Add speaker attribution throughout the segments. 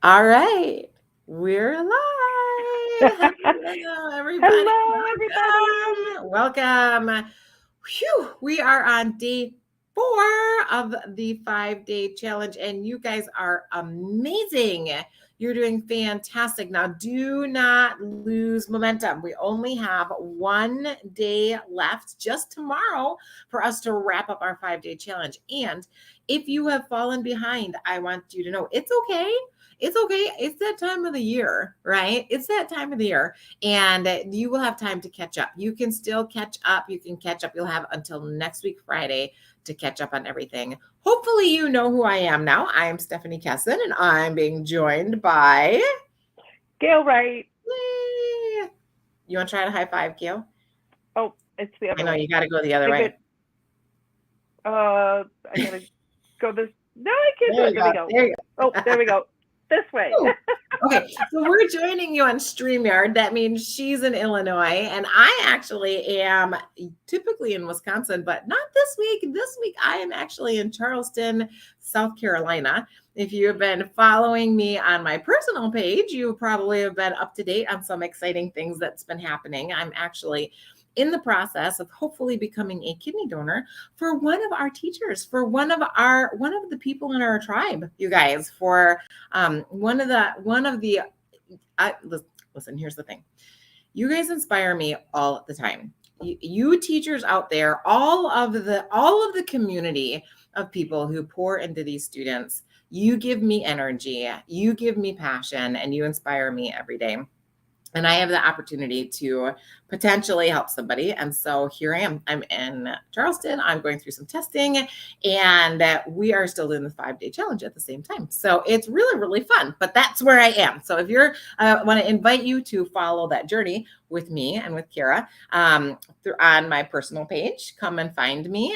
Speaker 1: All right, we're live. Hello, everybody.
Speaker 2: Hello, everybody.
Speaker 1: Welcome. Whew, we are on day 4 of the 5-day challenge, and you guys are amazing. You're doing fantastic. Now, do not lose momentum. We only have 1 day left, just tomorrow, for us to wrap up our 5-day challenge. And if you have fallen behind, I want you to know it's okay. It's okay. It's that time of the year, right? It's that time of the year, and you will have time to catch up. You can still catch up. You can catch up. You'll have until next week, Friday, to catch up on everything. Hopefully, you know who I am now. I am Stefanie Kesson, and I'm being joined by
Speaker 2: Gail, right?
Speaker 1: Yay! You want to try to high five, Gail?
Speaker 2: Oh, it's the
Speaker 1: I
Speaker 2: other
Speaker 1: know
Speaker 2: way.
Speaker 1: you got to go the other
Speaker 2: I
Speaker 1: way.
Speaker 2: get. I gotta go this. No, I can't do
Speaker 1: There
Speaker 2: it.
Speaker 1: you
Speaker 2: There we
Speaker 1: go.
Speaker 2: go.
Speaker 1: There you
Speaker 2: Oh,
Speaker 1: go.
Speaker 2: there we go. This way.
Speaker 1: Ooh. Okay, so we're joining you on StreamYard. That means she's in Illinois, and I actually am typically in Wisconsin, but not this week. This week, I am actually in Charleston, South Carolina. If you have been following me on my personal page, you probably have been up to date on some exciting things that's been happening. I'm actually in the process of hopefully becoming a kidney donor for one of our teachers, for one of the people in our tribe, you guys, for one of the listen, here's the thing. You guys inspire me all the time. You teachers out there, all of the community of people who pour into these students, you give me energy, you give me passion, and you inspire me every day. And I have the opportunity to potentially help somebody. And so here I am. I'm in Charleston. I'm going through some testing, and we are still doing the 5-day challenge at the same time. So it's really, really fun. But that's where I am. So if you're, I want to invite you to follow that journey with me and with Kara on my personal page. Come and find me,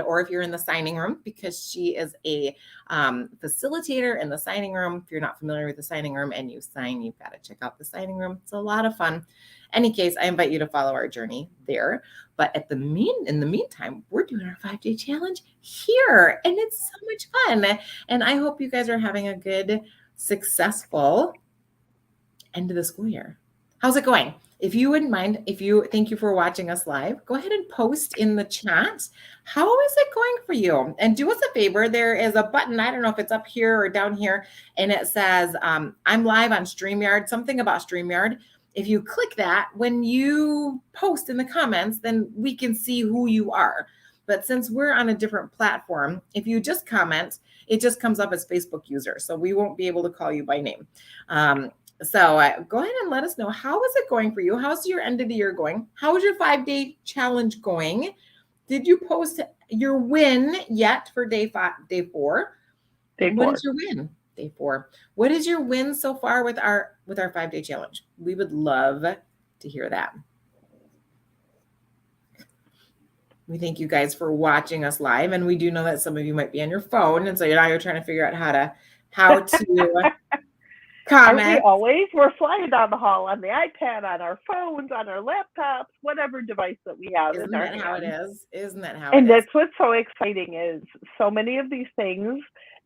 Speaker 1: or if you're in the signing room, because she is a facilitator in the signing room. If you're not familiar with the signing room and you sign, you've got to check out the signing room. It's a lot of fun. Any case, I invite you to follow our journey there. But in the meantime, we're doing our 5-day challenge here, and it's so much fun. And I hope you guys are having a good, successful end of the school year. How's it going? If you wouldn't mind, thank you for watching us live, go ahead and post in the chat. How is it going for you? And do us a favor. There is a button. I don't know if it's up here or down here. And it says, I'm live on StreamYard, something about StreamYard. If you click that, when you post in the comments, then we can see who you are. But since we're on a different platform, if you just comment, it just comes up as Facebook user. So we won't be able to call you by name. So go ahead and let us know, how is it going for you? How's your end of the year going? How is your 5-day challenge going? Did you post your win yet for day 4?
Speaker 2: Day
Speaker 1: What
Speaker 2: 4.
Speaker 1: is your win? Day 4. What is your win so far with our 5-day challenge? We would love to hear that. We thank you guys for watching us live, and we do know that some of you might be on your phone, and so now you're trying to figure out how to comment.
Speaker 2: Aren't we always? We're flying down the hall on the iPad, on our phones, on our laptops, whatever device that we have
Speaker 1: Isn't
Speaker 2: in our
Speaker 1: that how it
Speaker 2: hands.
Speaker 1: is? Isn't that how
Speaker 2: And
Speaker 1: it is?
Speaker 2: that's what's so exciting is so many of these things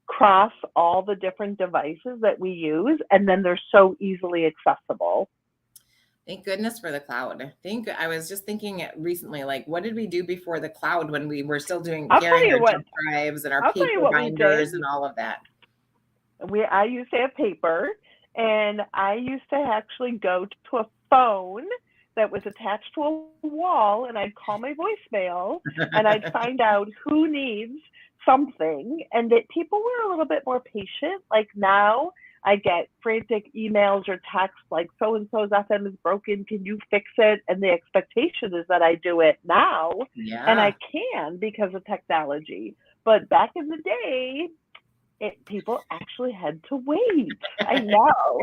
Speaker 2: cross all the different devices that we use, and then they're so easily accessible.
Speaker 1: Thank goodness for the cloud. I was just thinking recently, like, what did we do before the cloud when we were still
Speaker 2: I'll tell
Speaker 1: carrying
Speaker 2: you
Speaker 1: our
Speaker 2: what.
Speaker 1: jump drives and our
Speaker 2: I'll tell you
Speaker 1: paper
Speaker 2: what we did.
Speaker 1: binders and all of that?
Speaker 2: I used to have paper, and I used to actually go to a phone that was attached to a wall, and I'd call my voicemail, and I'd find out who needs something, and that people were a little bit more patient. Like now, I get frantic emails or texts like so and so's FM is broken. Can you fix it? And the expectation is that I do it now, and
Speaker 1: Yeah.
Speaker 2: I can because of technology. But back in the day, people actually had to wait. I know.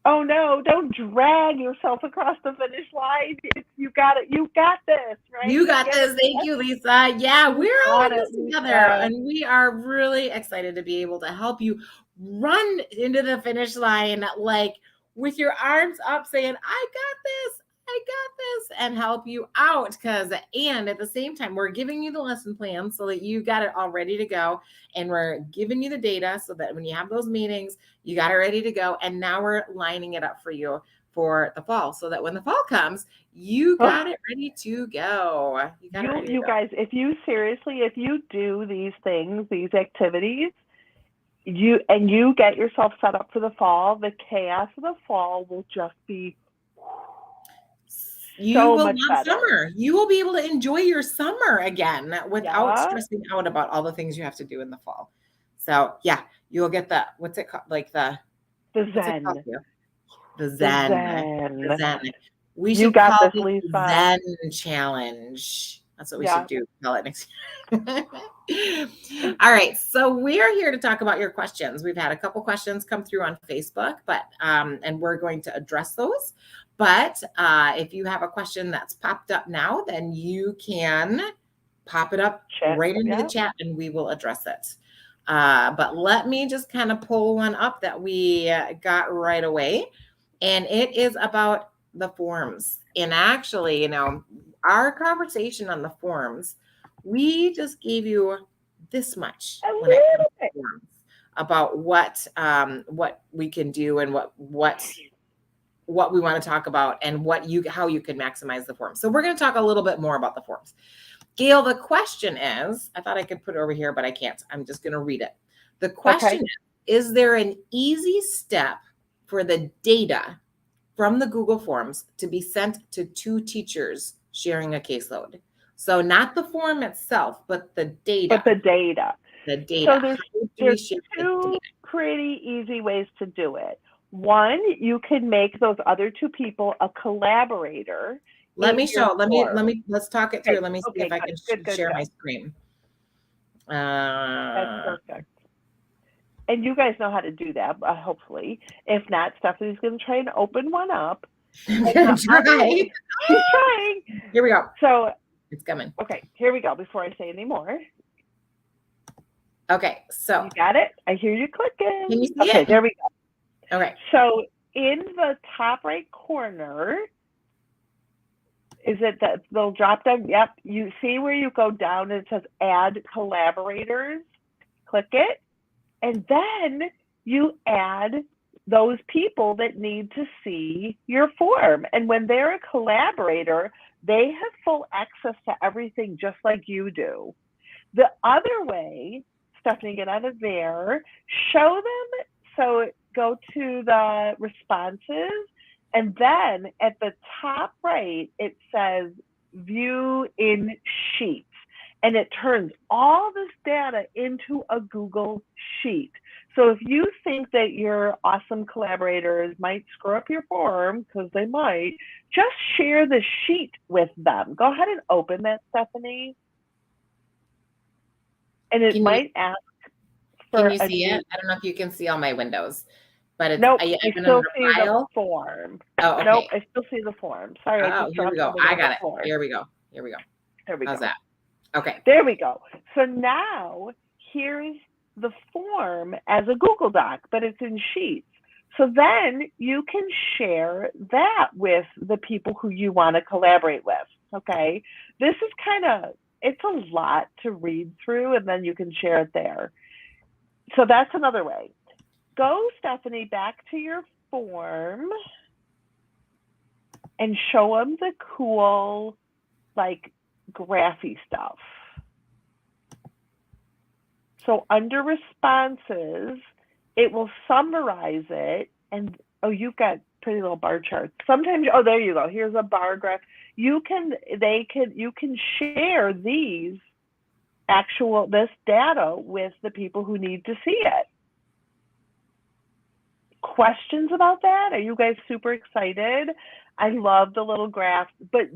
Speaker 2: Oh no, don't drag yourself across the finish line. You got it. You got this, right?
Speaker 1: You got this. Thank you, Lisa. Yeah, we're all in this together,
Speaker 2: Lisa.
Speaker 1: and we are really excited to be able to help you run into the finish line, like with your arms up saying, I got this. I got this, and help you out. And at the same time, we're giving you the lesson plan so that you got it all ready to go. And we're giving you the data so that when you have those meetings, you got it ready to go. And now we're lining it up for you for the fall so that when the fall comes, you got it ready to go.
Speaker 2: You guys, if you do these things, these activities, you get yourself set up for the fall, the chaos of the fall will just be so much better.
Speaker 1: Summer. You will be able to enjoy your summer again without stressing out about all the things you have to do in the fall. So yeah, you'll get the, what's it called? Like the
Speaker 2: Zen.
Speaker 1: The Zen. We
Speaker 2: should
Speaker 1: call
Speaker 2: this,
Speaker 1: it
Speaker 2: Lisa.
Speaker 1: Zen challenge. That's what we should do. Call it next year. All right. So we are here to talk about your questions. We've had a couple questions come through on Facebook, but and we're going to address those. But if you have a question that's popped up now, then you can pop it up right into the chat and we will address it. But let me just kind of pull one up that we got right away. And it is about the forms. And actually, our conversation on the forms, we just gave you this much when it comes to forms about what we can do and what we want to talk about and how you can maximize the forms. So we're going to talk a little bit more about the forms. Gail, the question is, I thought I could put it over here, but I can't. I'm just going to read it. The question is there an easy step for the data from the Google Forms to be sent to 2 teachers sharing a caseload? So not the form itself, but the data.
Speaker 2: The data. So there's 2 pretty easy ways to do it. One, you can make those other 2 people a collaborator.
Speaker 1: Let's talk it through. Let me see if I can share my screen.
Speaker 2: That's perfect. And you guys know how to do that, hopefully. If not, Stephanie's going to try and open one up.
Speaker 1: I'm going to try.
Speaker 2: She's trying.
Speaker 1: Here we go.
Speaker 2: So
Speaker 1: it's coming.
Speaker 2: Okay, here we go before I say any more.
Speaker 1: Okay, so.
Speaker 2: You got it? I hear you clicking.
Speaker 1: Can you see it?
Speaker 2: Okay, there we go.
Speaker 1: Okay.
Speaker 2: So in the top right corner, is it that they'll drop down? Yep. You see where you go down and it says add collaborators? Click it. And then you add those people that need to see your form. And when they're a collaborator, they have full access to everything just like you do. The other way, Stefanie, get out of there, show them. So go to the responses. And then at the top right, it says view in sheets. And it turns all this data into a Google sheet. So if you think that your awesome collaborators might screw up your form, because they might, just share the sheet with them. Go ahead and open that, Stefanie. And it might ask for
Speaker 1: Can you see it? I don't know if you can see all my windows. But it's,
Speaker 2: nope, I still see the form.
Speaker 1: Oh, okay.
Speaker 2: Nope, I still see the form. Sorry, I just
Speaker 1: here we go. I got it. Here we go.
Speaker 2: There we go.
Speaker 1: How's that? Okay.
Speaker 2: There we go. So now here's the form as a Google Doc, but it's in sheets. So then you can share that with the people who you want to collaborate with. Okay. This is it's a lot to read through, and then you can share it there. So that's another way. Go, Stefanie, back to your form and show them the cool, graphy stuff. So under responses, it will summarize it. And you've got pretty little bar charts. Sometimes, there you go. Here's a bar graph. You can share this data with the people who need to see it. Questions about that? Are you guys super excited? I love the little graphs, but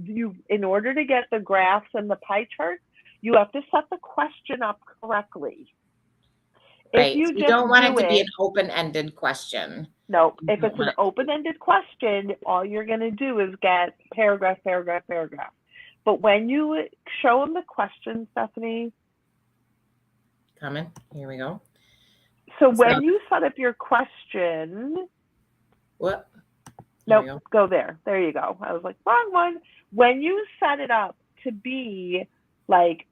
Speaker 2: in order to get the graphs and the pie charts, you have to set the question up correctly.
Speaker 1: Right. You don't want it to be an open-ended question.
Speaker 2: No, if it's an open-ended question, all you're going to do is get paragraph, paragraph, paragraph. But when you show them the question, Stefanie.
Speaker 1: Coming. Here we go.
Speaker 2: So when you set up your question.
Speaker 1: What? There we
Speaker 2: Nope,
Speaker 1: go.
Speaker 2: go there. There you go. I was like, wrong one. When you set it up to be like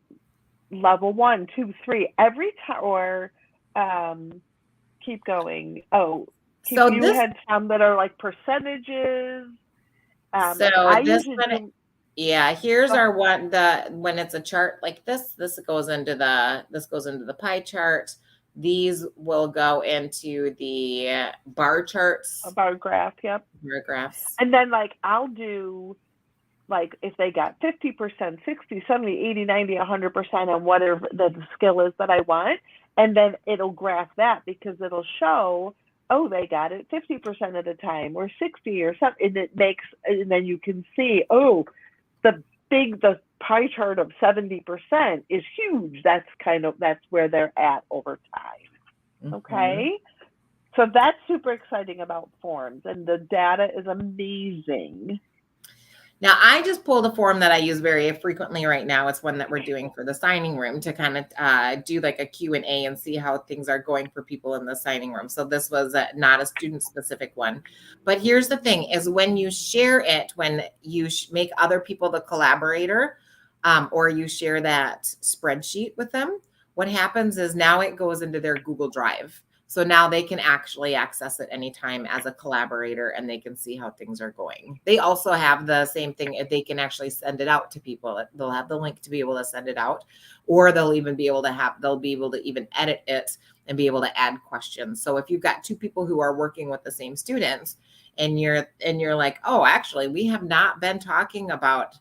Speaker 2: level 1, 2, 3, every time, or keep going. Oh,
Speaker 1: So
Speaker 2: you
Speaker 1: this,
Speaker 2: had some that are like percentages.
Speaker 1: so
Speaker 2: Like I
Speaker 1: this
Speaker 2: usually
Speaker 1: one,
Speaker 2: do.
Speaker 1: yeah, here's
Speaker 2: Oh,
Speaker 1: our one, when it's a chart like this goes into the pie chart. These will go into the bar
Speaker 2: a
Speaker 1: charts,
Speaker 2: bar graph, yep.
Speaker 1: bar graphs.
Speaker 2: And then like I'll do like if they got 50%, 60, 70, 80, 90, 100% on whatever the skill is that I want. And then it'll graph that because it'll show, oh, they got it 50% of the time or 60 or something. And it makes, and then you can see, oh, the pie chart of 70% is huge. That's where they're at over time. Okay. So that's super exciting about forms, and the data is amazing.
Speaker 1: Now, I just pulled a form that I use very frequently right now. It's one that we're doing for the signing room to kind of do like a Q&A and see how things are going for people in the signing room. So this was not a student-specific one. But here's the thing is when you share it, when you make other people the collaborator, or you share that spreadsheet with them, what happens is now it goes into their Google Drive. So now they can actually access it anytime as a collaborator and they can see how things are going. They also have the same thing. If they can actually send it out to people, they'll have the link to be able to send it out, or they'll be able to even edit it and be able to add questions. So if you've got two people who are working with the same students and you're like, oh, actually, we have not been talking about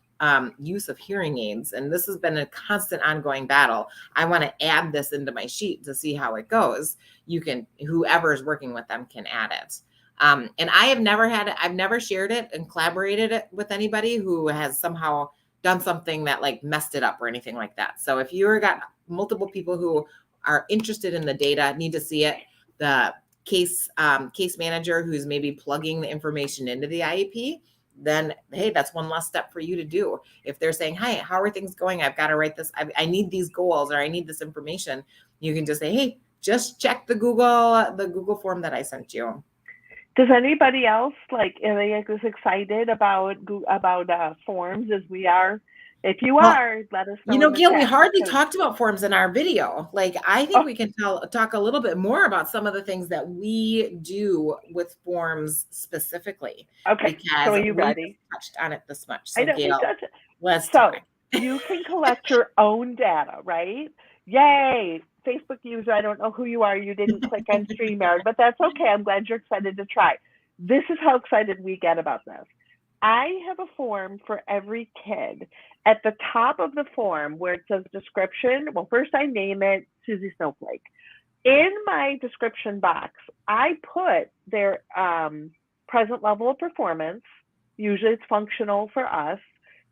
Speaker 1: use of hearing aids, and this has been a constant ongoing battle. I want to add this into my sheet to see how it goes. Whoever is working with them can add it. And I've never shared it and collaborated it with anybody who has somehow done something that like messed it up or anything like that. So if you've got multiple people who are interested in the data, need to see it, the case manager who's maybe plugging the information into the IEP, then hey, that's one less step for you to do. If they're saying, hi, how are things going? I've got to write this. I need these goals, or I need this information. You can just say, hey, just check the Google form that I sent you.
Speaker 2: Does anybody else like are they as excited about forms as we are? If you
Speaker 1: Well,
Speaker 2: are, let us know in the
Speaker 1: Gail, we
Speaker 2: chat.
Speaker 1: hardly talked about forms in our video. Like, I think
Speaker 2: Oh,
Speaker 1: we can talk a little bit more about some of the things that we do with forms specifically,
Speaker 2: okay. So
Speaker 1: because
Speaker 2: are you
Speaker 1: we just
Speaker 2: ready?
Speaker 1: touched on it this much.
Speaker 2: I
Speaker 1: So,
Speaker 2: know it
Speaker 1: Gail,
Speaker 2: does.
Speaker 1: let's talk.
Speaker 2: So you can collect your own data, right? Yay! Facebook user, I don't know who you are. You didn't click on StreamYard, but that's okay. I'm glad you're excited to try. This is how excited we get about this. I have a form for every kid. At the top of the form where it says description, well, first I name it Susie Snowflake. In my description box, I put their present level of performance. Usually it's functional for us,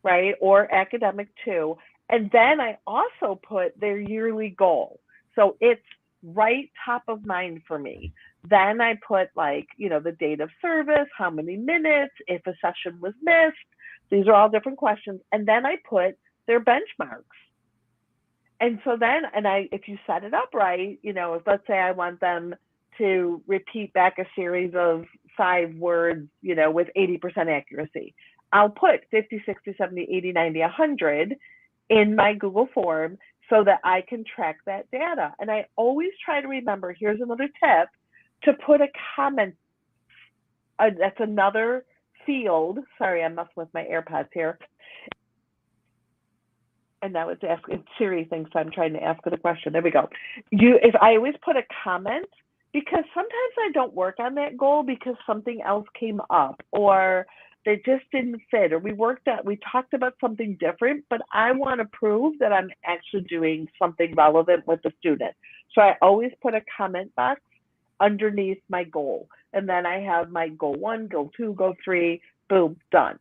Speaker 2: right? Or academic too. And then I also put their yearly goal. So it's right top of mind for me. Then I put like, the date of service, how many minutes, if a session was missed. These are all different questions. And then I put their benchmarks. And so then, if you set it up right, if let's say I want them to repeat back a series of 5 words, with 80% accuracy, I'll put 50, 60, 70, 80, 90, 100 in my Google form so that I can track that data. And I always try to remember, here's another tip, to put a comment. That's another field. Sorry, I'm messing with my AirPods here. And now it's asking Siri thinks I'm trying to ask it a question. There we go. If I always put a comment, because sometimes I don't work on that goal because something else came up or they just didn't fit, or we talked about something different, but I want to prove that I'm actually doing something relevant with the student. So I always put a comment box underneath my goal. And then I have my goal 1, goal 2, goal 3, boom, done.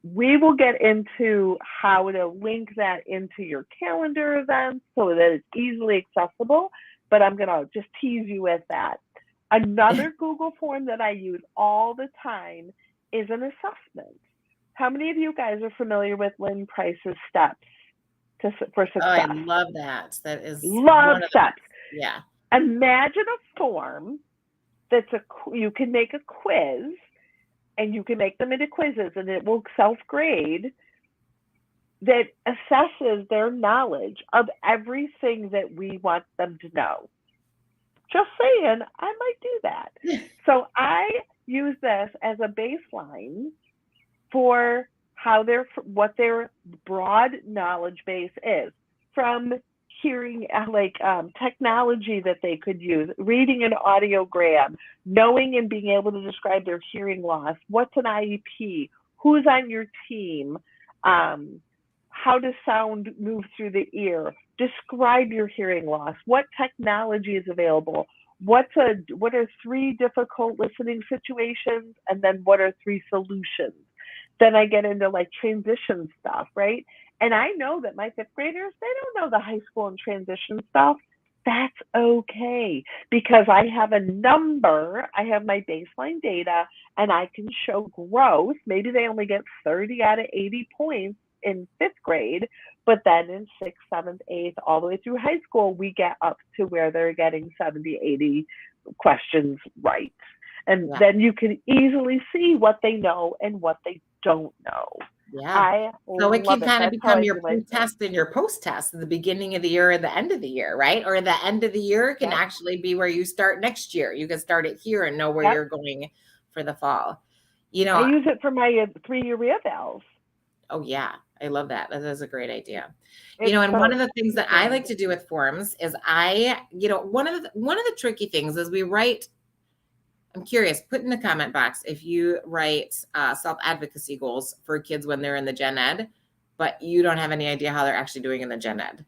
Speaker 2: We will get into how to link that into your calendar events so that it's easily accessible, but I'm going to just tease you with that. Another Google form that I use all the time is an assessment. How many of you guys are familiar with Lynn Price's steps for success?
Speaker 1: Oh, I love that. That is
Speaker 2: love steps.
Speaker 1: Yeah.
Speaker 2: Imagine a form you can make a quiz, and you can make them into quizzes, and it will self-grade, that assesses their knowledge of everything that we want them to know. Just saying, I might do that. So I use this as a baseline for what their broad knowledge base is, from hearing, technology that they could use, reading an audiogram, knowing and being able to describe their hearing loss, what's an IEP, who's on your team, how does sound move through the ear, describe your hearing loss, what technology is available, what are 3 difficult listening situations, and then what are 3 solutions. Then I get into like transition stuff, right? And I know that my 5th graders, they don't know the high school and transition stuff. That's okay, because I have a number, I have my baseline data, and I can show growth. Maybe they only get 30 out of 80 points in 5th grade, but then in 6th, 7th, 8th, all the way through high school, we get up to where they're getting 70, 80 questions right. And then you can easily see what they know and what they don't know.
Speaker 1: Yeah. So it can kind of become your pre-test and your post-test at the beginning of the year and the end of the year, right? Or the end of the year can actually be where you start next year. You can start it here and know where you're going for the fall. You know,
Speaker 2: I use it for my 3-year reavals.
Speaker 1: Oh yeah, I love that. That is a great idea. And one of the things that I like to do with forms is one of the tricky things is we write. I'm curious, put in the comment box if you write self-advocacy goals for kids when they're in the gen ed, but you don't have any idea how they're actually doing in the gen ed,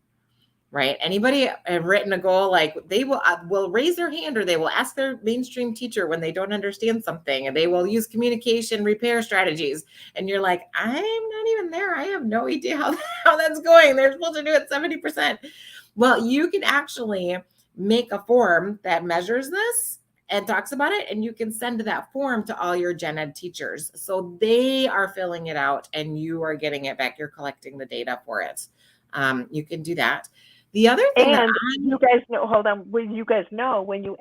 Speaker 1: right? Anybody have written a goal like they will raise their hand, or they will ask their mainstream teacher when they don't understand something, and they will use communication repair strategies. And you're like, I'm not even there. I have no idea how that's going. They're supposed to do it 70%. Well, you can actually make a form that measures this and talks about it, and you can send that form to all your gen ed teachers. So they are filling it out and you are getting it back. You're collecting the data for it. You can do that. The other thing
Speaker 2: you guys know, hold on, when you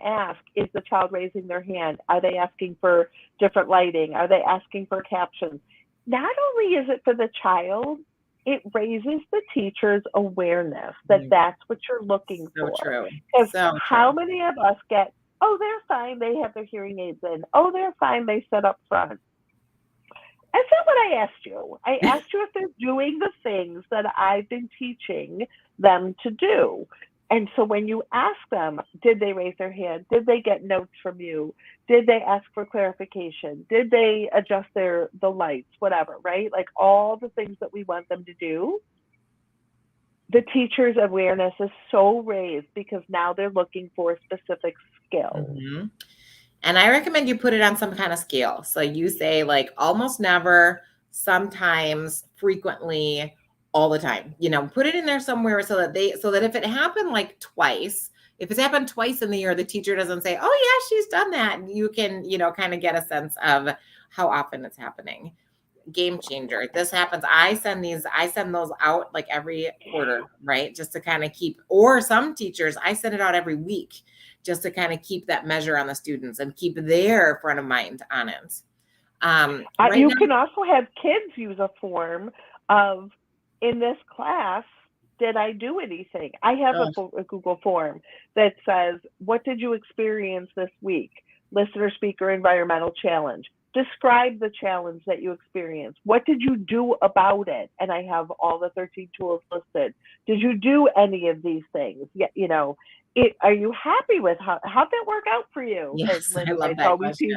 Speaker 2: ask, is the child raising their hand? Are they asking for different lighting? Are they asking for captions? Not only is it for the child, it raises the teacher's awareness that that's what you're looking for.
Speaker 1: True.
Speaker 2: Because how many of us get, oh, they're fine, they have their hearing aids in. Oh, they're fine, they sit up front. That's not what I asked you. I asked you if they're doing the things that I've been teaching them to do. And so when you ask them, did they raise their hand? Did they get notes from you? Did they ask for clarification? Did they adjust the lights, whatever, right? Like all the things that we want them to do. The teacher's awareness is so raised because now they're looking for specific skills.
Speaker 1: Mm-hmm. And I recommend you put it on some kind of scale. So you say like almost never, sometimes, frequently, all the time. Put it in there somewhere so that if it happened like twice, if it's happened twice in the year, the teacher doesn't say, oh yeah, she's done that. You can, kind of get a sense of how often it's happening. Game changer. This happens. I send those out like every quarter, right? Just to kind of keep, or some teachers, I send it out every week just to kind of keep that measure on the students and keep their front of mind on it.
Speaker 2: You can also have kids use a form of, in this class, did I do anything? I have a Google form that says, what did you experience this week? Listener, speaker, environmental challenge. Describe the challenge that you experienced. What did you do about it? And I have all the 13 tools listed. Did you do any of these things? Are you happy with how'd that work out for you?
Speaker 1: Yes, I love that question.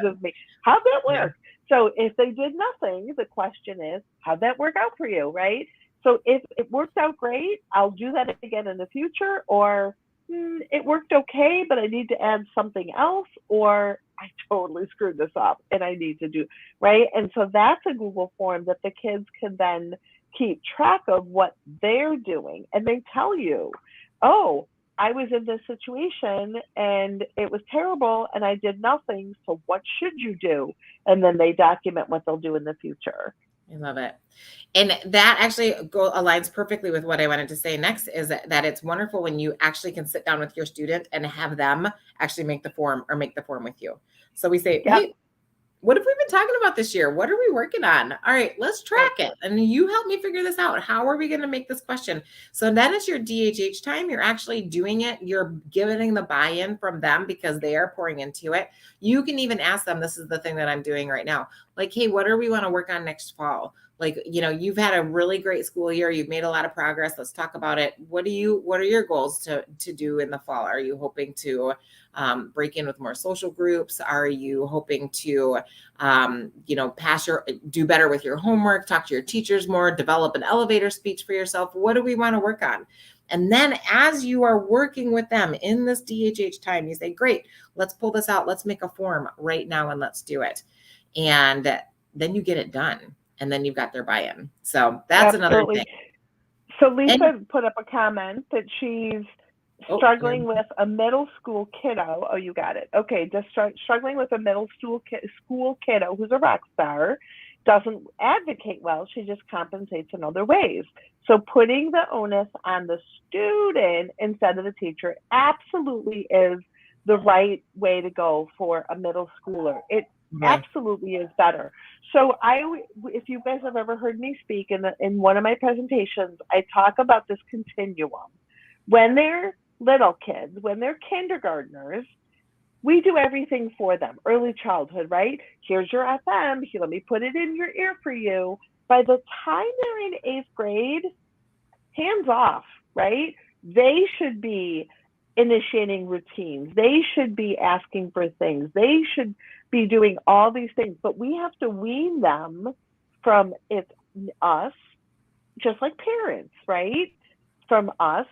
Speaker 2: How'd that work? Yeah. So if they did nothing, the question is, how'd that work out for you, right? So if it worked out great, I'll do that again in the future, or it worked okay, but I need to add something else, or I totally screwed this up and I need to do, right? And so that's a Google form that the kids can then keep track of what they're doing. And they tell you, oh, I was in this situation and it was terrible and I did nothing. So what should you do? And then they document what they'll do in the future.
Speaker 1: I love it. And that actually aligns perfectly with what I wanted to say next, is that it's wonderful when you actually can sit down with your student and have them actually make the form with you. So we say, hey, What have we been talking about this year? What are we working on? All right, let's track it. And you help me figure this out. How are we going to make this question? So then it's your DHH time. You're actually doing it. You're giving the buy-in from them because they are pouring into it. You can even ask them, this is the thing that I'm doing right now. Like, hey, what do we want to work on next fall? Like, you've had a really great school year. You've made a lot of progress. Let's talk about it. What are your goals to do in the fall? Are you hoping to break in with more social groups? Are you hoping to, do better with your homework, talk to your teachers more, develop an elevator speech for yourself? What do we want to work on? And then as you are working with them in this DHH time, you say, great, let's pull this out. Let's make a form right now and let's do it. And then you get it done. And then you've got their buy-in. So that's another thing.
Speaker 2: So Lisa put up a comment that she's struggling with a middle school kiddo. Oh, you got it. Okay, just struggling with a middle school kiddo who's a rock star, doesn't advocate well. She just compensates in other ways. So putting the onus on the student instead of the teacher absolutely is the right way to go for a middle schooler. It absolutely is better. So if you guys have ever heard me speak in one of my presentations, I talk about this continuum. When they're little kids, when they're kindergartners, we do everything for them. Early childhood, right? Here's your FM. Let me put it in your ear for you. By the time they're in 8th grade, hands off, right? They should be initiating routines. They should be asking for things. They should be doing all these things, but we have to wean them from us, just like parents, right? From us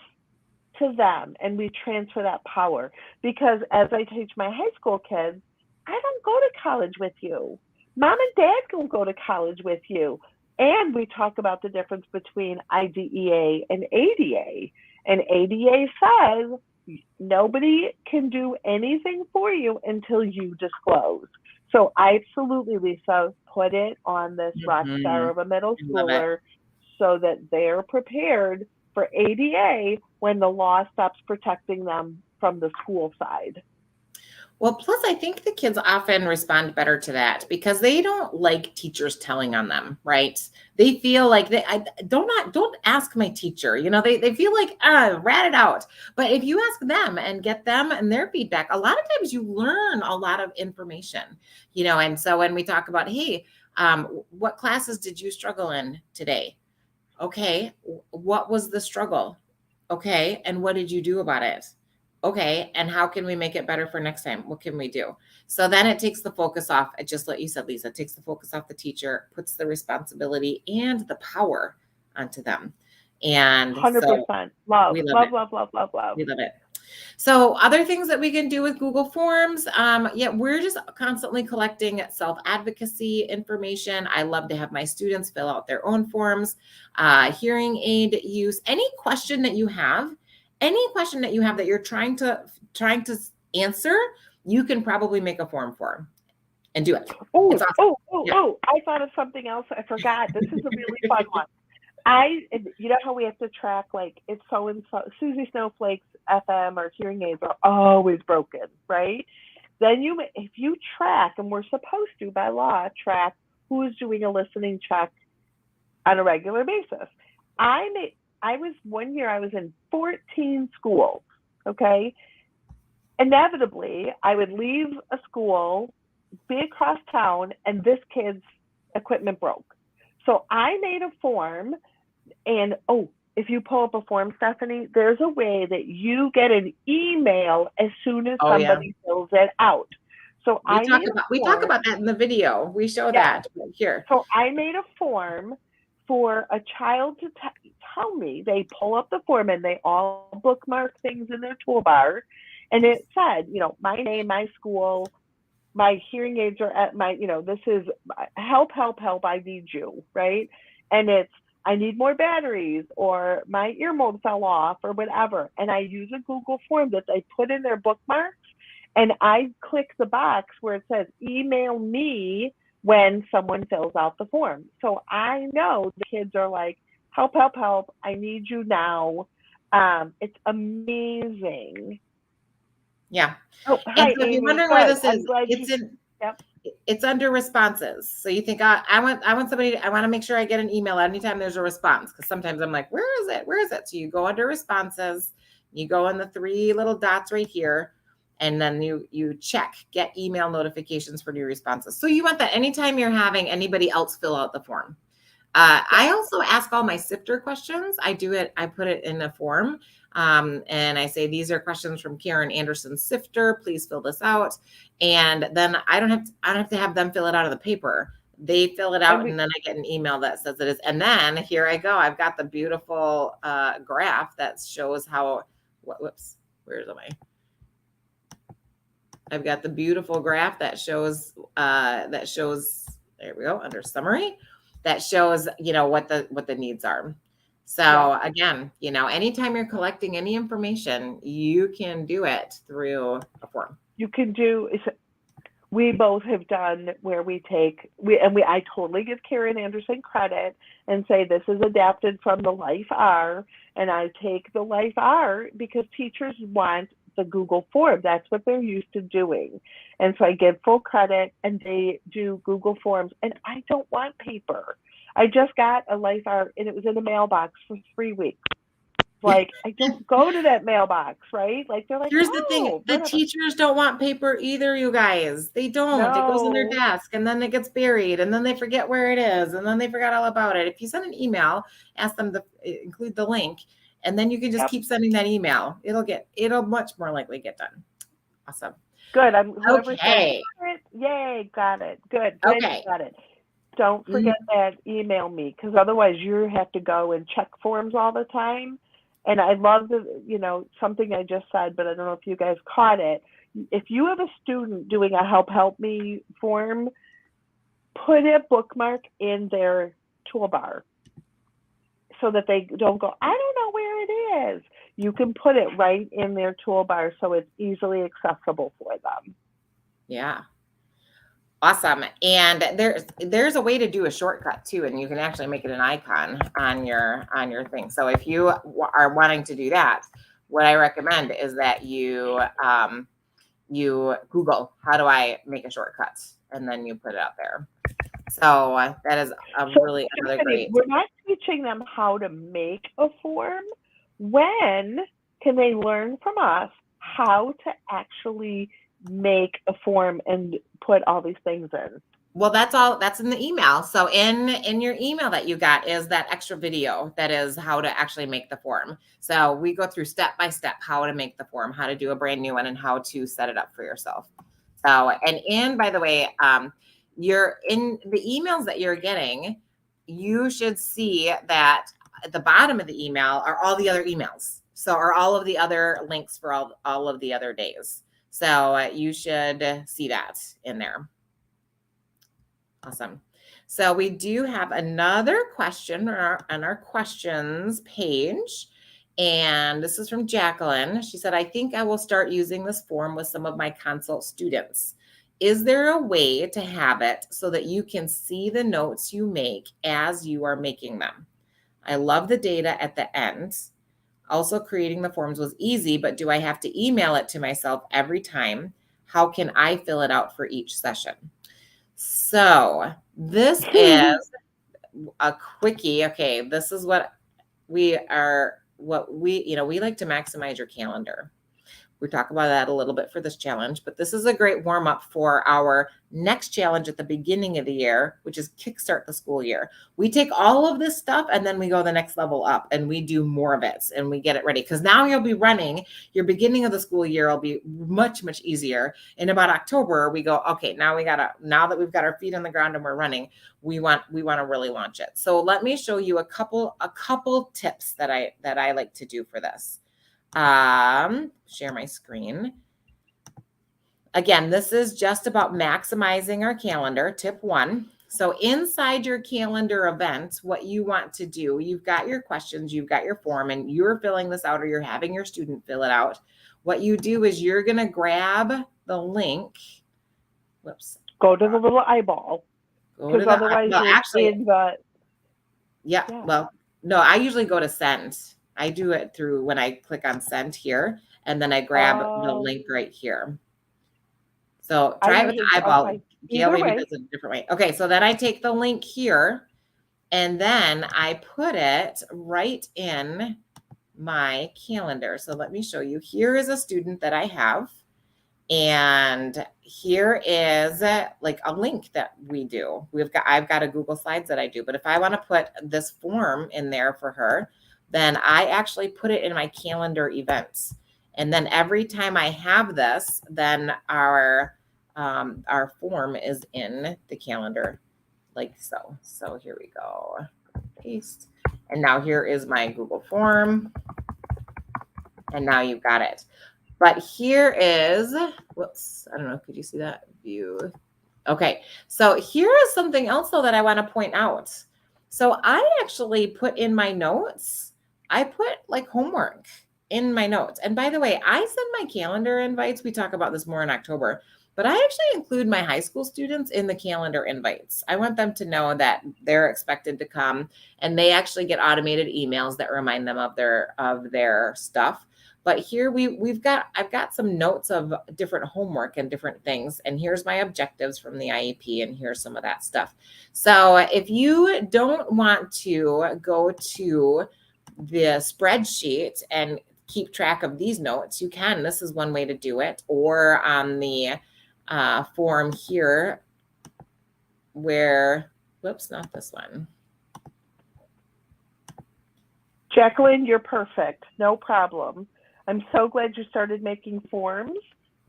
Speaker 2: to them, and we transfer that power. Because as I teach my high school kids, I don't go to college with you. Mom and dad don't go to college with you. And we talk about the difference between IDEA and ADA. And ADA says nobody can do anything for you until you disclose. So absolutely, Lisa, put it on this rock star of a middle schooler so that they're prepared for ADA when the law stops protecting them from the school side.
Speaker 1: Well, plus I think the kids often respond better to that because they don't like teachers telling on them, right? They feel like don't ask my teacher. They feel like rat it out. But if you ask them and get them and their feedback, a lot of times you learn a lot of information, and so when we talk about, hey, what classes did you struggle in today? Okay, what was the struggle? Okay, and what did you do about it? Okay, and how can we make it better for next time? What can we do? So then it takes the focus off, just like you said, Lisa, it takes the focus off the teacher, puts the responsibility and the power onto them. And
Speaker 2: 100%.
Speaker 1: So
Speaker 2: love.
Speaker 1: We love it. So other things that we can do with Google Forms, we're just constantly collecting self-advocacy information. I love to have my students fill out their own forms, hearing aid use, any question that you have that you're trying to answer, you can probably make a form for and do it.
Speaker 2: I thought of something else. I forgot. This is a really fun one. You know how we have to track, like, it's so and so, Susie Snowflake's FM or hearing aids are always broken, right? Then if you track, and we're supposed to by law track who's doing a listening check on a regular basis. One year I was in 14 schools, okay? Inevitably, I would leave a school, be across town, and this kid's equipment broke. So I made a form, and if you pull up a form, Stefanie, there's a way that you get an email as soon as somebody fills it out. So
Speaker 1: we talk about that in the video. We show that here.
Speaker 2: So I made a form for a child to tell me. They pull up the form and they all bookmark things in their toolbar, and it said, my name, my school, my hearing aids are at my, this is help, I need you, right? And it's, I need more batteries, or my ear mold fell off, or whatever. And I use a Google form that they put in their bookmarks, and I click the box where it says email me when someone fills out the form. So I know the kids are like, help, I need you now. It's amazing.
Speaker 1: Yeah.
Speaker 2: Hi,
Speaker 1: and so if you're wondering where this is, It's under responses. So you think, I want somebody, I want to make sure I get an email anytime there's a response. Cause sometimes I'm like, where is it? Where is it? So you go under responses, you go in the 3 little dots right here, and then you check get email notifications for new responses. So you want that anytime you're having anybody else fill out the form. I also ask all my sifter questions. I put it in a form. And I say, these are questions from Karen Anderson Sifter. Please fill this out. And then I don't have to have them fill it out of the paper. They fill it out, and then I get an email that says it is. And then here I go. I've got the beautiful graph that shows how. Whoops, where am I? I've got the beautiful graph that shows. There we go, under summary. That shows, what the needs are. So again, anytime you're collecting any information, you can do it through a form.
Speaker 2: You can do. We both have done where I totally give Karen Anderson credit and say this is adapted from the Life R, and I take the Life R because teachers want the Google form. That's what they're used to doing. And so I give full credit, and they do Google Forms, and I don't want paper. I just got a Life R, and it was in the mailbox for 3 weeks. Like, I don't go to that mailbox, right? Like, they're like,
Speaker 1: here's the thing. The teachers don't want paper either, you guys. They don't. No. It goes in their desk, and then it gets buried, and then they forget where it is, and then they forgot all about it. If you send an email, ask them to include the link, and then you can just keep sending that email. It'll much more likely get done. Awesome.
Speaker 2: Good.
Speaker 1: Okay.
Speaker 2: Yay, got it. Good.
Speaker 1: Okay.
Speaker 2: Got it. Don't forget that email me, because otherwise you have to go and check forms all the time. And I love something I just said, but I don't know if you guys caught it. If you have a student doing a help me form, put a bookmark in their toolbar so that they don't go, I don't know where it is. You can put it right in their toolbar so it's easily accessible for them.
Speaker 1: Yeah. Awesome. And there's a way to do a shortcut too, and you can actually make it an icon on your thing. So if you are wanting to do that, what I recommend is that you Google, how do I make a shortcut? And then you put it out there. So that is really another great.
Speaker 2: We're not teaching them how to make a form. When can they learn from us how to actually make a form and put all these things in?
Speaker 1: Well, that's in the email. So in your email that you got is that extra video that is how to actually make the form. So we go through step by step how to make the form, how to do a brand new one, and how to set it up for yourself. So, and by the way, you're in the emails that you're getting, you should see that at the bottom of the email are all the other emails. So are all of the other links for all of the other days. So you should see that in there. Awesome. So we do have another question on our questions page. And this is from Jacqueline. She said, I think I will start using this form with some of my consult students. Is there a way to have it so that you can see the notes you make as you are making them? I love the data at the end. Also, creating the forms was easy, but do I have to email it to myself every time? How can I fill it out for each session? So this is a quickie. Okay, this is what we like to maximize your calendar. We talk about that a little bit for this challenge, but this is a great warm up for our next challenge at the beginning of the year, which is kickstart the school year. We take all of this stuff and then we go the next level up and we do more of it and we get it ready. Because now you'll be running, your beginning of the school year will be much, much easier. In about October, we go, okay, now that we've got our feet on the ground and we're running, we want to really launch it. So let me show you a couple tips that I like to do for this. Share my screen. Again, this is just about maximizing our calendar. Tip 1. So inside your calendar event, what you want to do, you've got your questions, you've got your form, and you're filling this out or you're having your student fill it out. What you do is you're going to grab the link. Whoops.
Speaker 2: Go to the little eyeball. Because otherwise you're in the...
Speaker 1: Yeah. Well, no, I usually go to send. I do it through when I click on send here, and then I grab the link right here. So try it with the eyeball. Gail
Speaker 2: Either
Speaker 1: maybe
Speaker 2: way.
Speaker 1: does it a different way. Okay, so then I take the link here and then I put it right in my calendar. So let me show you. Here is a student that I have. And here is like a link that we do. I've got a Google Slides that I do, but if I want to put this form in there for her, then I actually put it in my calendar events. And then every time I have this, then our form is in the calendar like so. So here we go. Paste. And now here is my Google form. And now you've got it. But here is, whoops, I don't know, could you see that view? Okay, so here is something else though that I want to point out. So I actually put in my notes, I put like homework in my notes. And by the way, I send my calendar invites. We talk about this more in October, but I actually include my high school students in the calendar invites. I want them to know that they're expected to come, and they actually get automated emails that remind them of their stuff. But here I've got some notes of different homework and different things. And here's my objectives from the IEP, and here's some of that stuff. So if you don't want to go to the spreadsheet and keep track of these notes, you can. This is one way to do it. Or on the form here where, whoops, not this one.
Speaker 2: Jacqueline, you're perfect. No problem. I'm so glad you started making forms.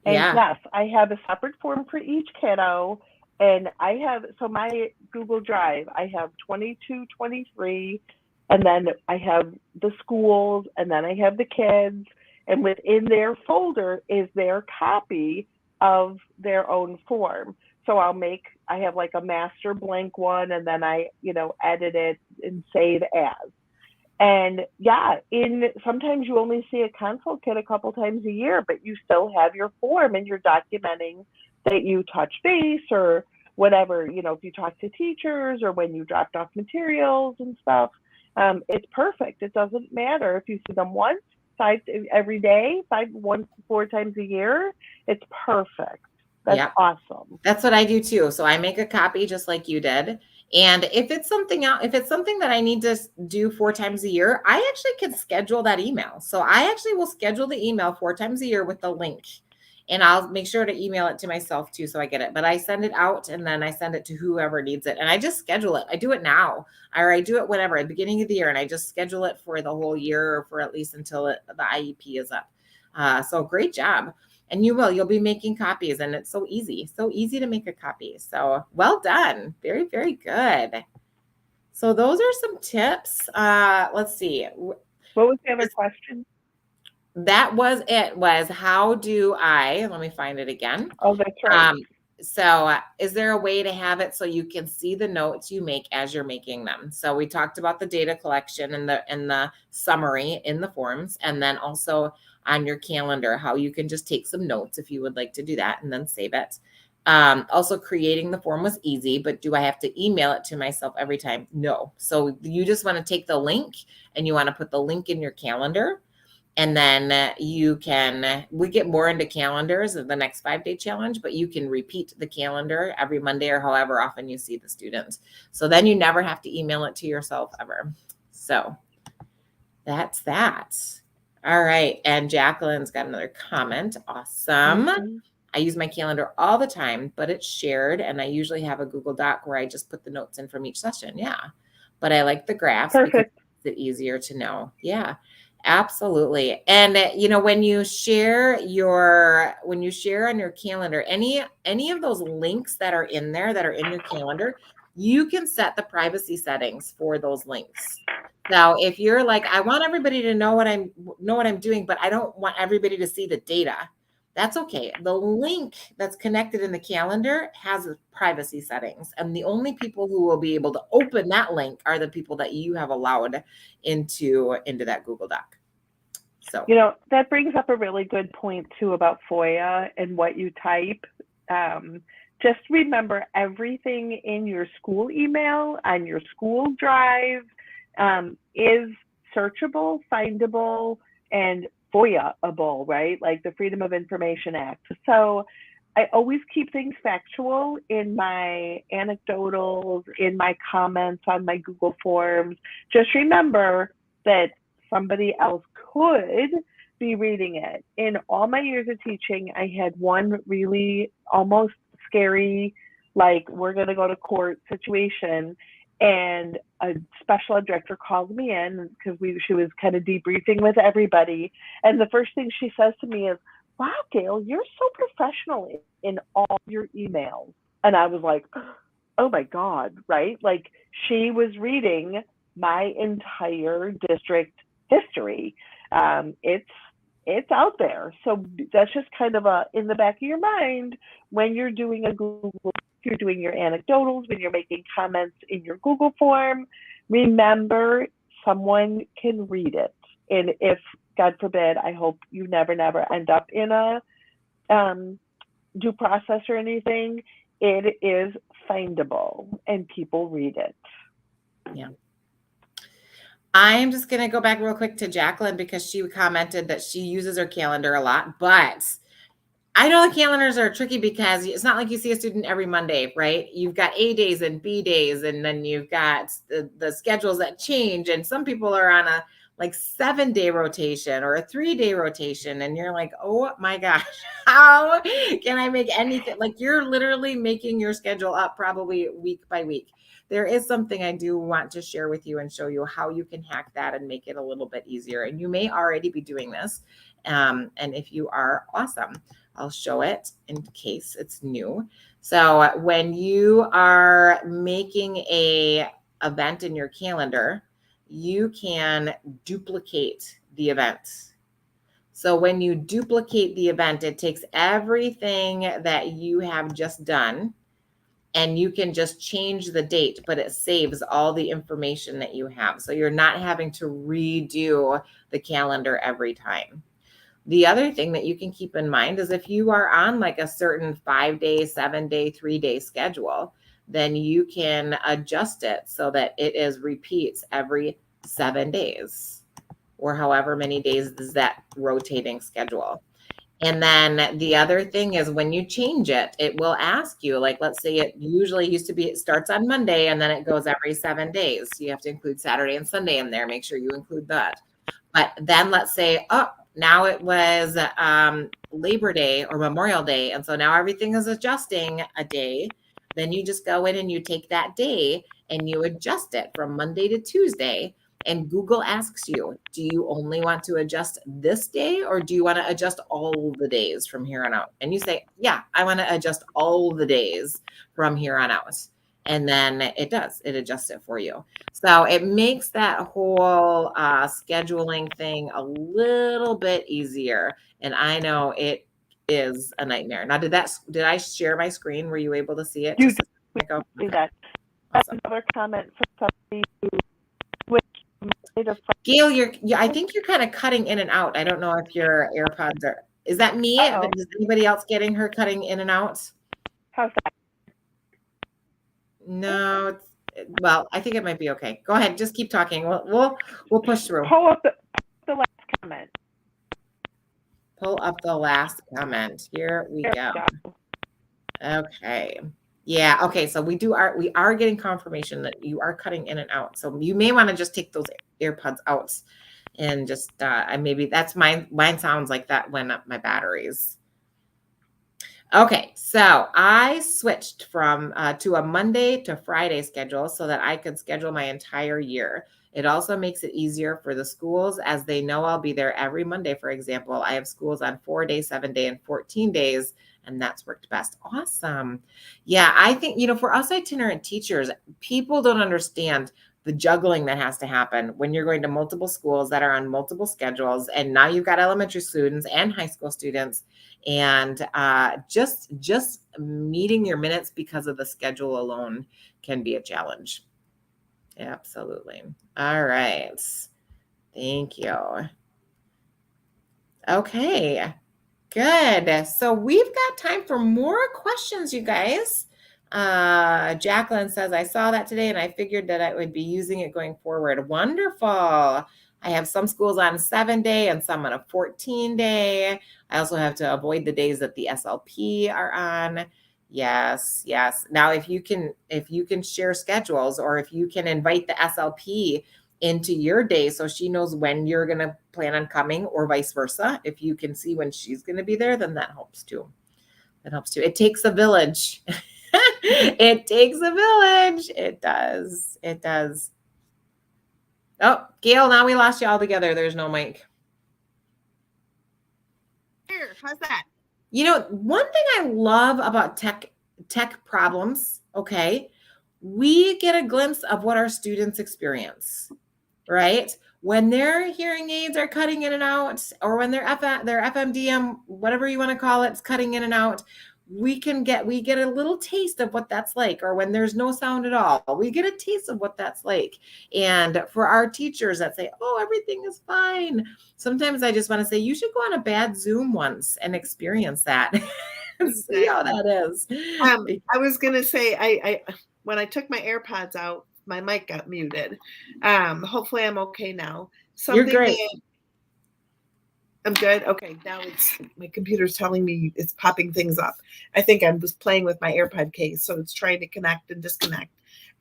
Speaker 2: And
Speaker 1: Yeah.
Speaker 2: yes, I have a separate form for each kiddo. And I have, so my Google Drive, I have 22, 23, and then I have the schools, and then I have the kids. And within their folder is their copy of their own form. So I have like a master blank one, and then I, edit it and save as. And yeah, sometimes you only see a consult kit a couple times a year, but you still have your form and you're documenting that you touch base or whatever, if you talk to teachers or when you dropped off materials and stuff. It's perfect. It doesn't matter if you see them once, every day, 4 times a year. It's perfect. That's awesome.
Speaker 1: That's what I do too. So I make a copy just like you did. And if it's something that I need to do 4 times a year, I actually can schedule that email. So I actually will schedule the email 4 times a year with the link. And I'll make sure to email it to myself too, so I get it. But I send it out and then I send it to whoever needs it. And I just schedule it. I do it now, or I do it whenever, at the beginning of the year. And I just schedule it for the whole year, or for at least until the IEP is up. So great job. And you'll be making copies, and it's so easy to make a copy. So well done. Very, very good. So those are some tips. Let's see.
Speaker 2: What was the other question?
Speaker 1: That was how do let me find it again.
Speaker 2: Oh, that's right.
Speaker 1: So is there a way to have it so you can see the notes you make as you're making them? So we talked about the data collection and the summary in the forms, and then also on your calendar, how you can just take some notes if you would like to do that and then save it. Also, creating the form was easy, but do I have to email it to myself every time? No. So you just want to take the link and you want to put the link in your calendar. And then we get more into calendars of the next 5-day challenge, but you can repeat the calendar every Monday or however often you see the students. So then you never have to email it to yourself ever. So that's that. All right. And Jacqueline's got another comment. Awesome. Mm-hmm. I use my calendar all the time, but it's shared. And I usually have a Google Doc where I just put the notes in from each session. Yeah. But I like the graphs because it makes it easier to know. Yeah. Absolutely. And when you share on your calendar, any of those links that are in there that are in your calendar, you can set the privacy settings for those links. Now, if you're like, I want everybody to know what I'm doing, but I don't want everybody to see the data, that's okay. The link that's connected in the calendar has privacy settings, and the only people who will be able to open that link are the people that you have allowed into that Google Doc. So,
Speaker 2: that brings up a really good point too about FOIA and what you type. Just remember, everything in your school email, on your school drive, is searchable, findable, and FOIA-able, right? Like the Freedom of Information Act. So I always keep things factual in my anecdotals, in my comments on my Google Forms. Just remember that somebody else could be reading it. In all my years of teaching, I had one really almost scary, like we're going to go to court situation. And a special ed director called me in because she was kind of debriefing with everybody. And the first thing she says to me is, "Wow, Gail, you're so professional in all your emails." And I was like, oh my God, right? Like she was reading my entire district history. It's out there. So that's just kind of in the back of your mind when you're doing a Google, you're doing your anecdotals, when you're making comments in your Google form, remember someone can read it. And if, God forbid, I hope you never end up in a due process or anything, it is findable and people read it.
Speaker 1: Yeah. I'm just going to go back real quick to Jacqueline because she commented that she uses her calendar a lot, but I know the calendars are tricky because it's not like you see a student every Monday, right? You've got A days and B days, and then you've got the schedules that change. And some people are on a like 7-day rotation or a 3-day rotation. And you're like, oh my gosh, how can I make anything? Like you're literally making your schedule up probably week by week. There is something I do want to share with you and show you how you can hack that and make it a little bit easier. And you may already be doing this. And if you are, awesome. I'll show it in case it's new. So when you are making a event in your calendar, you can duplicate the event. So when you duplicate the event, it takes everything that you have just done and you can just change the date, but it saves all the information that you have. So you're not having to redo the calendar every time. The other thing that you can keep in mind is if you are on like a certain 5-day, 7-day, 3-day schedule, then you can adjust it so that it is repeats every 7 days or however many days is that rotating schedule. And then the other thing is when you change it, it will ask you, like, let's say it usually used to be, it starts on Monday and then it goes every 7 days. So you have to include Saturday and Sunday in there. Make sure you include that. But then let's say, oh, now it was Labor Day or Memorial Day. And so now everything is adjusting a day. Then you just go in and you take that day and you adjust it from Monday to Tuesday. And Google asks you, do you only want to adjust this day or do you want to adjust all the days from here on out? And you say, yeah, I want to adjust all the days from here on out. And then it does, it adjusts it for you. So it makes that whole scheduling thing a little bit easier. And I know it is a nightmare. Now, did I share my screen? Were you able to see it?
Speaker 2: You
Speaker 1: see
Speaker 2: that.
Speaker 1: Awesome.
Speaker 2: Another comment from somebody who switched
Speaker 1: Gail, I think you're kind of cutting in and out. I don't know if your AirPods are, is that me?
Speaker 2: Uh-oh.
Speaker 1: Is anybody else getting her cutting in and out?
Speaker 2: How's that?
Speaker 1: No, well, I think it might be okay. Go ahead, just keep talking. We'll push through.
Speaker 2: Pull up the last comment.
Speaker 1: Pull up the last comment. Here we go. Okay. Yeah. Okay. So we are getting confirmation that you are cutting in and out. So you may want to just take those AirPods out and just maybe that's mine sounds like that went up my batteries. Okay, so I switched from to a Monday to Friday schedule so that I could schedule my entire year. It also makes it easier for the schools as they know I'll be there every Monday. For example, I have schools on 4 days, 7 days, and 14 days, and that's worked best. Awesome. Yeah, I think, for us itinerant teachers, people don't understand the juggling that has to happen when you're going to multiple schools that are on multiple schedules. And now you've got elementary students and high school students. And just meeting your minutes because of the schedule alone can be a challenge. Absolutely. All right. Thank you. Okay, good. So we've got time for more questions, you guys. Jacqueline says, I saw that today and I figured that I would be using it going forward. Wonderful. I have some schools on 7-day and some on a 14-day. I also have to avoid the days that the SLP are on. Yes, yes. Now, if you can share schedules, or if you can invite the SLP into your day so she knows when you're going to plan on coming, or vice versa, if you can see when she's going to be there, then that helps too. That helps too. It takes a village. It takes a village. It does. It does. Oh, Gail, now we lost you all together. There's no mic.
Speaker 3: Here, how's that?
Speaker 1: You know, one thing I love about tech problems, okay, we get a glimpse of what our students experience, right? When their hearing aids are cutting in and out, or when their FMDM, whatever you want to call it, is cutting in and out, we get a little taste of what that's like. Or when there's no sound at all, we get a taste of what that's like. And for our teachers that say, oh, everything is fine, sometimes I just want to say, you should go on a bad Zoom once and experience that and see how that is.
Speaker 3: I was gonna say, I when I took my AirPods out, my mic got muted. Hopefully I'm okay now.
Speaker 1: You're great.
Speaker 3: I'm good. Okay, now it's my computer's telling me it's popping things up. I think I was playing with my AirPod case, so it's trying to connect and disconnect.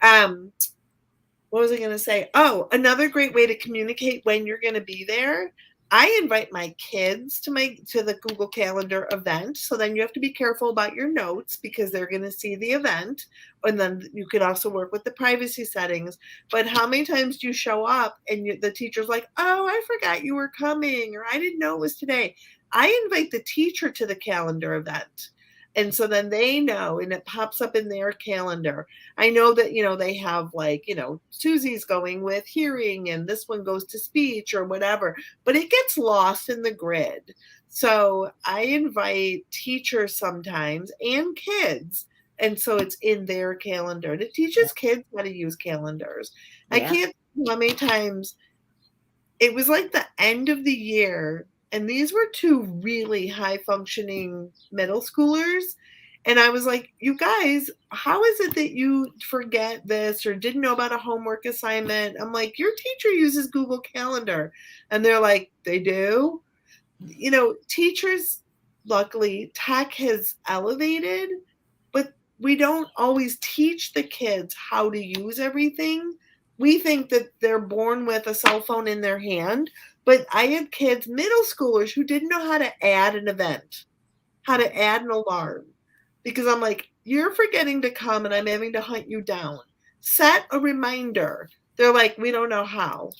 Speaker 3: What was I going to say? Oh, another great way to communicate when you're going to be there. I invite my kids to the Google Calendar event. So then you have to be careful about your notes because they're going to see the event. And then you could also work with the privacy settings. But how many times do you show up and the teacher's like, oh, I forgot you were coming, or I didn't know it was today. I invite the teacher to the calendar event. And so then they know, and it pops up in their calendar. I know that, they have Susie's going with hearing and this one goes to speech or whatever, but it gets lost in the grid. So I invite teachers sometimes and kids. And so it's in their calendar. And it teaches kids how to use calendars. Yeah. I can't tell how many times it was like the end of the year. And these were two really high functioning middle schoolers. And I was like, you guys, how is it that you forget this or didn't know about a homework assignment? I'm like, your teacher uses Google Calendar. And they're like, they do? Teachers, luckily, tech has elevated, but we don't always teach the kids how to use everything. We think that they're born with a cell phone in their hand. But I had kids, middle schoolers, who didn't know how to add an event, how to add an alarm. Because I'm like, you're forgetting to come and I'm having to hunt you down. Set a reminder. They're like, we don't know how.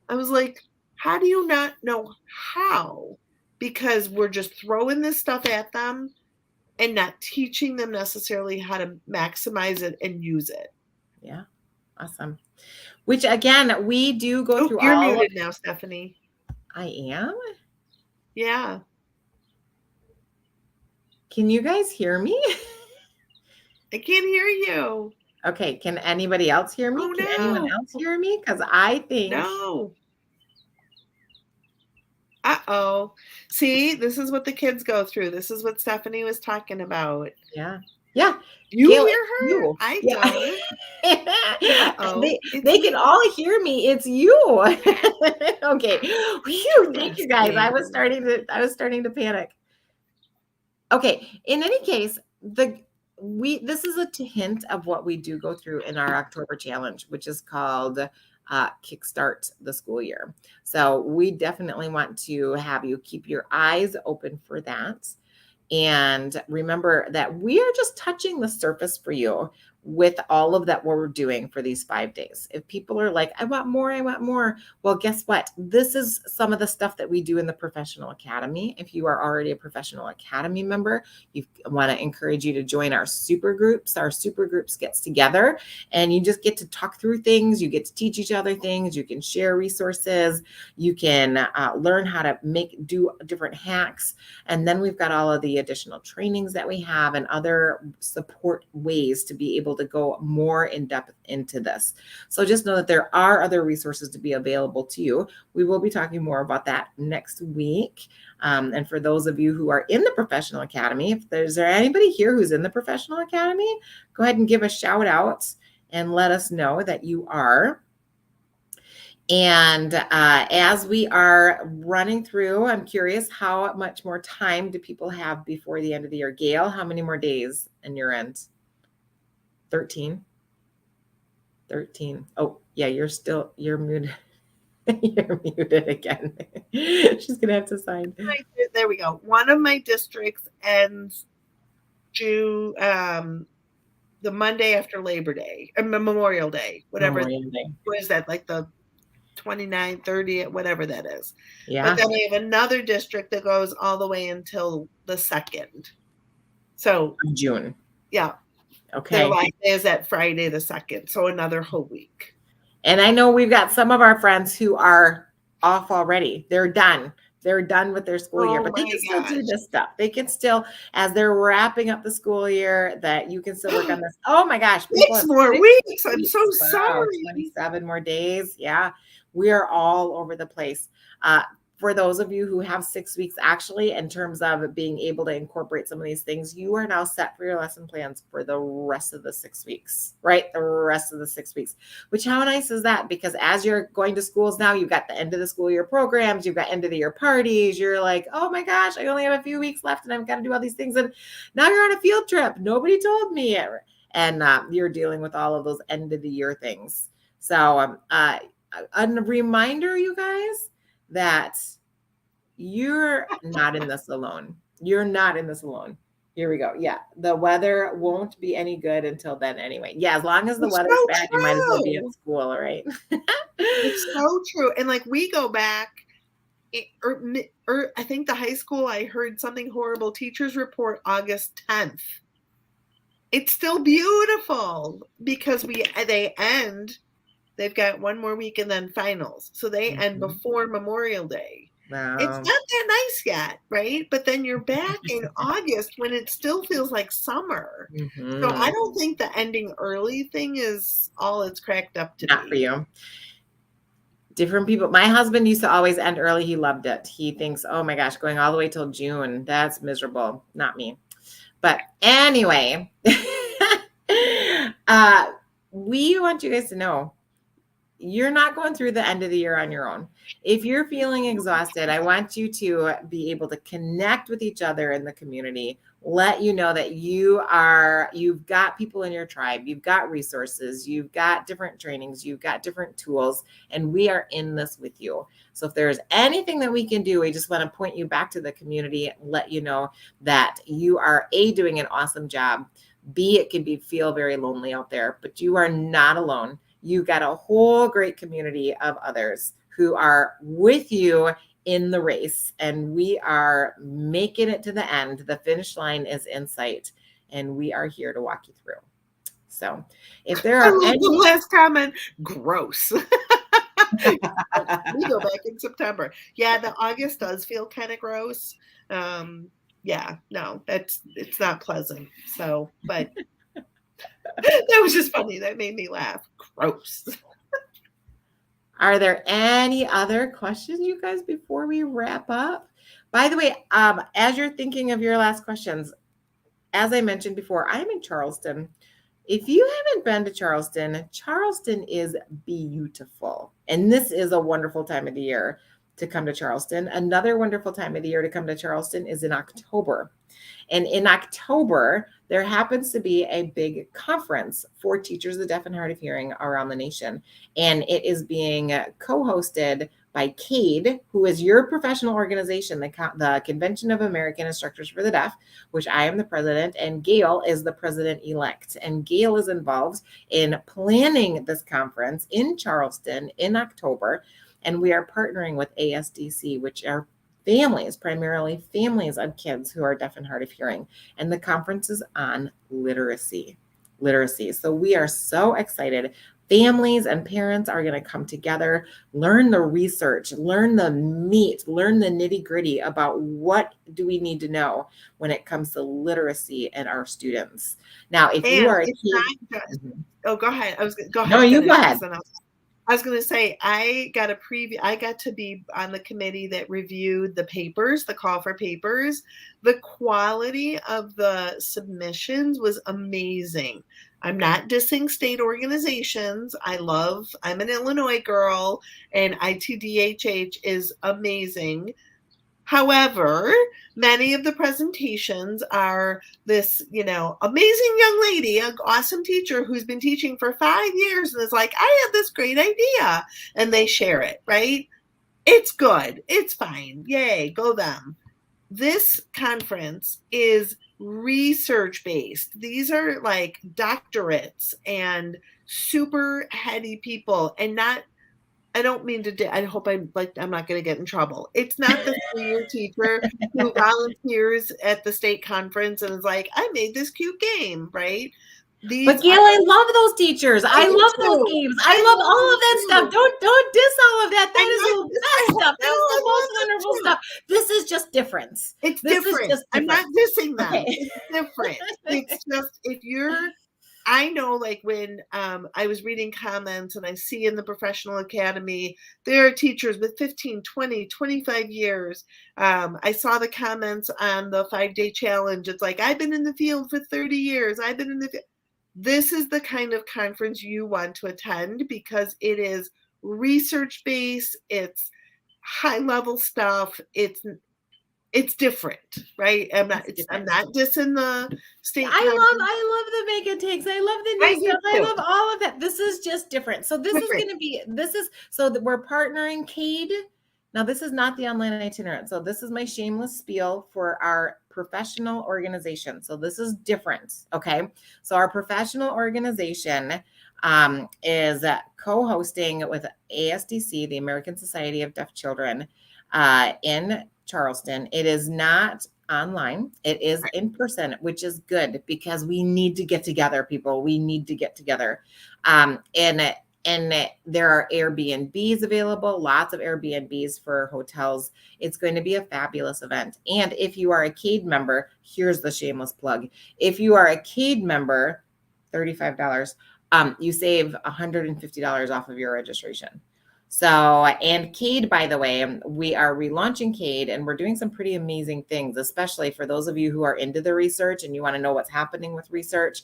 Speaker 3: I was like, how do you not know how? Because we're just throwing this stuff at them and not teaching them necessarily how to maximize it and use it.
Speaker 1: Yeah. Awesome. Which again, we do go through
Speaker 3: you're muted now, Stefanie.
Speaker 1: I am?
Speaker 3: Yeah.
Speaker 1: Can you guys hear me?
Speaker 3: I can't hear you.
Speaker 1: Okay. Can anybody else hear me?
Speaker 3: Oh,
Speaker 1: Can anyone else hear me? Because I think.
Speaker 3: No. Uh-oh. See, this is what the kids go through. This is what Stefanie was talking about.
Speaker 1: Yeah. Yeah.
Speaker 3: You Gail, hear her? You. I
Speaker 1: don't. They can all hear me. It's you. Okay. Whew, thank you guys. I was starting to panic. Okay. In any case, this is a hint of what we do go through in our October challenge, which is called Kickstart the School Year. So we definitely want to have you keep your eyes open for that. And remember that we are just touching the surface for you with all of that we're doing for these 5 days. If people are like, I want more. Well, guess what? This is some of the stuff that we do in the Professional Academy. If you are already a Professional Academy member, I want to encourage you to join our super groups. Our super groups gets together and you just get to talk through things. You get to teach each other things. You can share resources. You can learn how to do different hacks. And then we've got all of the additional trainings that we have and other support ways to be able to go more in depth into this. So just know that there are other resources to be available to you. We will be talking more about that next week. And for those of you who are in the Professional Academy, if there's anybody here who's in the Professional Academy, go ahead and give a shout out and let us know that you are. And as we are running through, I'm curious, how much more time do people have before the end of the year? Gail, how many more days in your end? 13? 13. Oh, yeah, you're muted. You're muted again. She's going to have to sign.
Speaker 3: There we go. One of my districts ends June, the Monday after Labor Day, Memorial Day, whatever.
Speaker 1: Memorial Day.
Speaker 3: What is that, like the 29, 30, whatever that is.
Speaker 1: Yeah.
Speaker 3: But then we have another district that goes all the way until the 2nd. So
Speaker 1: June.
Speaker 3: yeah.
Speaker 1: Okay.
Speaker 3: Their last day is that Friday the 2nd. So another whole week.
Speaker 1: And I know we've got some of our friends who are off already. They're done. They're done with their school year, but they can still do this stuff. They can still, as they're wrapping up the school year, that you can still work on this. Oh my gosh.
Speaker 3: 6 more weeks. I'm so sorry.
Speaker 1: 27 more days. Yeah. We are all over the place. For those of you who have 6 weeks, actually, in terms of being able to incorporate some of these things, you are now set for your lesson plans for the rest of the 6 weeks, right? The rest of the 6 weeks, which how nice is that? Because as you're going to schools now, you've got the end of the school year programs, you've got end of the year parties. You're like, oh my gosh, I only have a few weeks left and I've got to do all these things. And now you're on a field trip. Nobody told me. And you're dealing with all of those end of the year things. So a reminder, you guys, that you're not in this alone. You're not in this alone. Here we go. Yeah. The weather won't be any good until then anyway. Yeah. As long as the weather's
Speaker 3: so
Speaker 1: bad,
Speaker 3: true.
Speaker 1: You might as well be at school, right?
Speaker 3: It's so true. And like we go back, or I think the high school, I heard something horrible. Teachers report August 10th. It's still beautiful because they end. They've got one more week and then finals. So they end before Memorial Day.
Speaker 1: Wow.
Speaker 3: It's not that nice yet, right? But then you're back in August when it still feels like summer. So I don't think the ending early thing is all it's cracked up to be.
Speaker 1: Not for you. Different people. My husband used to always end early. He loved it. He thinks, oh my gosh, going all the way till June, that's miserable. Not me. But anyway, we want you guys to know you're not going through the end of the year on your own. If you're feeling exhausted, I want you to be able to connect with each other in the community. Let you know that you've got people in your tribe, you've got resources, you've got different trainings, you've got different tools, and we are in this with you. So if there's anything that we can do, we just want to point you back to the community and let you know that you are doing an awesome job. B, it can feel very lonely out there, but you are not alone. You've got a whole great community of others who are with you in the race, and we are making it to the end. The finish line is in sight, and we are here to walk you through. So if there are
Speaker 3: the last comment, gross. We go back in September. Yeah, the August does feel kind of gross. Yeah, no, it's not pleasant. So, but that was just funny. That made me laugh. Gross.
Speaker 1: Are there any other questions, you guys, before we wrap up? By the way, as you're thinking of your last questions, as I mentioned before, I'm in Charleston. If you haven't been to Charleston, Charleston is beautiful. And this is a wonderful time of the year to come to Charleston. Another wonderful time of the year to come to Charleston is in October. And in October, there happens to be a big conference for teachers of the deaf and hard of hearing around the nation. And it is being co-hosted by CADE, who is your professional organization, the Convention of American Instructors for the Deaf, which I am the president, and Gail is the president-elect. And Gail is involved in planning this conference in Charleston in October. And we are partnering with ASDC, which are primarily families of kids who are deaf and hard of hearing. And the conference is on literacy. So we are so excited. Families and parents are going to come together, learn the research, learn the meat, learn the nitty gritty about what do we need to know when it comes to literacy and our students. Now, if you are
Speaker 3: oh, go ahead. Go ahead.
Speaker 1: No, you go ahead.
Speaker 3: I was going to say, I got to be on the committee that reviewed the papers, the call for papers. The quality of the submissions was amazing. I'm not dissing state organizations. I'm an Illinois girl, and ITDHH is amazing. However, many of the presentations are this, amazing young lady, an awesome teacher who's been teaching for 5 years and is like, I have this great idea. And they share it, right? It's good. It's fine. Yay, go them. This conference is research based. These are like doctorates and super heady people, and not I don't mean to. I hope I'm not going to get in trouble. It's not the 3-year teacher who volunteers at the state conference and is like, "I made this cute game," right?
Speaker 1: But
Speaker 3: These
Speaker 1: Gail,
Speaker 3: are.
Speaker 1: I love those teachers. I
Speaker 3: I do
Speaker 1: love those
Speaker 3: too.
Speaker 1: games.
Speaker 3: I
Speaker 1: I love
Speaker 3: love
Speaker 1: all
Speaker 3: them
Speaker 1: of that stuff.
Speaker 3: too.
Speaker 1: Don't diss all of that. That
Speaker 3: I'm
Speaker 1: is
Speaker 3: not
Speaker 1: the
Speaker 3: dissing.
Speaker 1: best stuff. That
Speaker 3: No,
Speaker 1: is
Speaker 3: I
Speaker 1: the most
Speaker 3: love them
Speaker 1: wonderful
Speaker 3: too.
Speaker 1: stuff. This is just difference.
Speaker 3: It's
Speaker 1: This is
Speaker 3: different.
Speaker 1: just
Speaker 3: I'm not
Speaker 1: different.
Speaker 3: dissing them.
Speaker 1: Okay.
Speaker 3: It's different. It's just if you're. I know, like when I was reading comments and I see in the professional academy, there are teachers with 15, 20, 25 years. I saw the comments on the 5-day challenge. It's like, I've been in the field for 30 years. I've been in the field. This is the kind of conference you want to attend because it is research-based. It's high-level stuff. It's different, right? I'm not dissing the state conference.
Speaker 1: I love the mega takes. I love the
Speaker 3: I
Speaker 1: new
Speaker 3: do
Speaker 1: stuff. I
Speaker 3: too.
Speaker 1: love all of that. This is just different. So this is
Speaker 3: Different.
Speaker 1: going to be so that we're partnering CADE. Now this is not the online itinerant. So this is my shameless spiel for our professional organization. So this is different. Okay. So our professional organization is co-hosting with ASDC, the American Society of Deaf Children, in Charleston. It is not online. It is in person, which is good because we need to get together, people. We need to get together. And there are Airbnbs available, lots of Airbnbs for hotels. It's going to be a fabulous event. And if you are a CADE member, here's the shameless plug. If you are a CADE member, $35, you save $150 off of your registration. So, and CADE, by the way, we are relaunching CADE and we're doing some pretty amazing things, especially for those of you who are into the research and you want to know what's happening with research.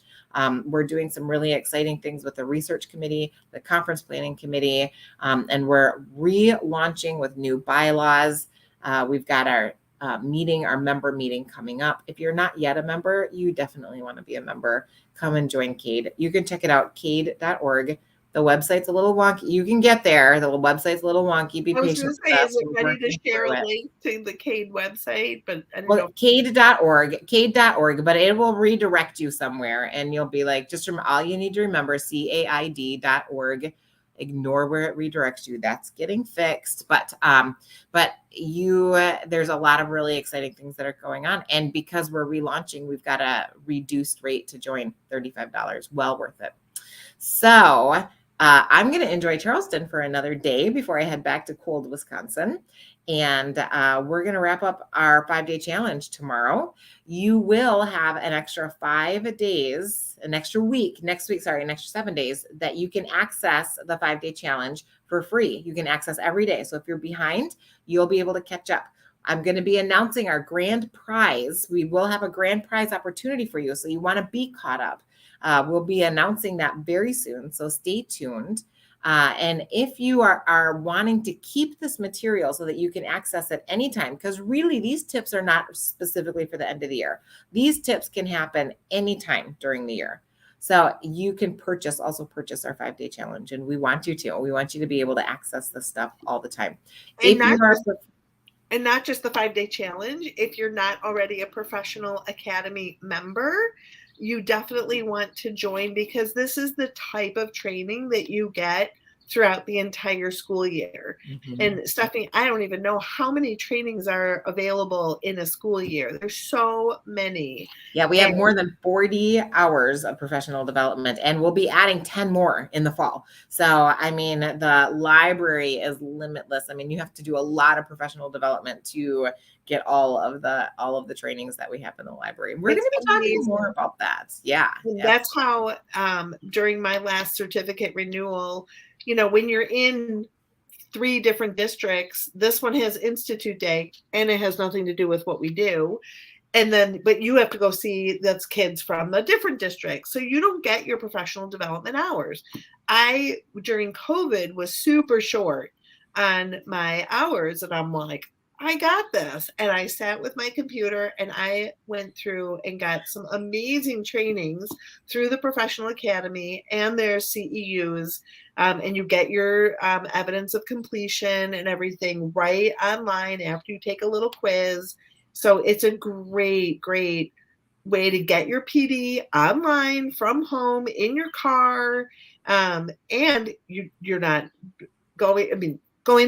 Speaker 1: We're doing some really exciting things with the research committee, the conference planning committee, and we're relaunching with new bylaws. We've got our member meeting coming up. If you're not yet a member, you definitely want to be a member. Come and join CADE. You can check it out, cade.org. The website's a little wonky. You can get there. The website's a little wonky. Be
Speaker 3: I was
Speaker 1: patient
Speaker 3: going to say,
Speaker 1: with
Speaker 3: is
Speaker 1: us.
Speaker 3: it ready to share a link to the CADE website? But I don't know.
Speaker 1: Cade.org, but it will redirect you somewhere and you'll be like, all you need to remember, CAID.org. Ignore where it redirects you. That's getting fixed. But there's a lot of really exciting things that are going on. And because we're relaunching, we've got a reduced rate to join, $35. Well worth it. So I'm going to enjoy Charleston for another day before I head back to cold Wisconsin. And we're going to wrap up our 5-day challenge tomorrow. You will have an extra 5 days, an extra 7 days that you can access the 5-day challenge for free. You can access every day. So if you're behind, you'll be able to catch up. I'm going to be announcing our grand prize. We will have a grand prize opportunity for you. So you want to be caught up. We'll be announcing that very soon, so stay tuned. And if you are wanting to keep this material so that you can access it anytime, because really these tips are not specifically for the end of the year. These tips can happen anytime during the year. So you can also purchase our 5-day challenge, and we want you to. We want you to be able to access this stuff all the time.
Speaker 3: And not just the 5-day challenge. If you're not already a professional academy member, you definitely want to join because this is the type of training that you get throughout the entire school year. Mm-hmm. And Stefanie, I don't even know how many trainings are available in a school year. There's so many.
Speaker 1: Yeah, we have more than 40 hours of professional development, and we'll be adding 10 more in the fall. So, I mean, the library is limitless. I mean, you have to do a lot of professional development to get all of the trainings that we have in the library. We're going to be talking more about that. Yeah.
Speaker 3: That's how during my last certificate renewal, when you're in 3 different districts, this one has Institute Day and it has nothing to do with what we do. And then, but you have to go see that's kids from a different district. So you don't get your professional development hours. During COVID, was super short on my hours. And I'm like, I got this. And I sat with my computer and I went through and got some amazing trainings through the Professional Academy and their CEUs. And you get your evidence of completion and everything right online after you take a little quiz. So it's a great, great way to get your PD online from home in your car. And you're not going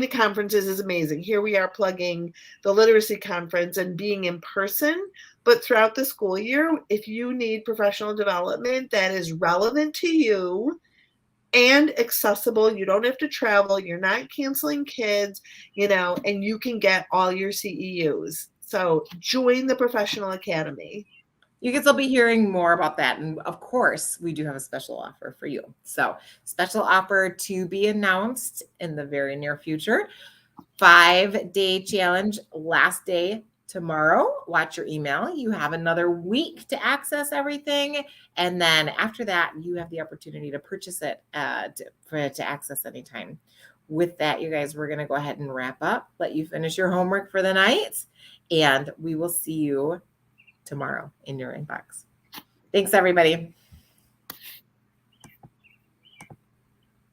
Speaker 3: to conferences is amazing. Here we are plugging the literacy conference and being in person. But throughout the school year, if you need professional development that is relevant to you and accessible, you don't have to travel, you're not canceling kids, and you can get all your CEUs. So join the Professional Academy.
Speaker 1: You guys will be hearing more about that. And of course, we do have a special offer for you. So, special offer to be announced in the very near future. 5-day challenge, last day tomorrow. Watch your email. You have another week to access everything. And then after that, you have the opportunity to purchase it to access anytime. With that, you guys, we're going to go ahead and wrap up, let you finish your homework for the night, and we will see you tomorrow in your inbox. Thanks, everybody.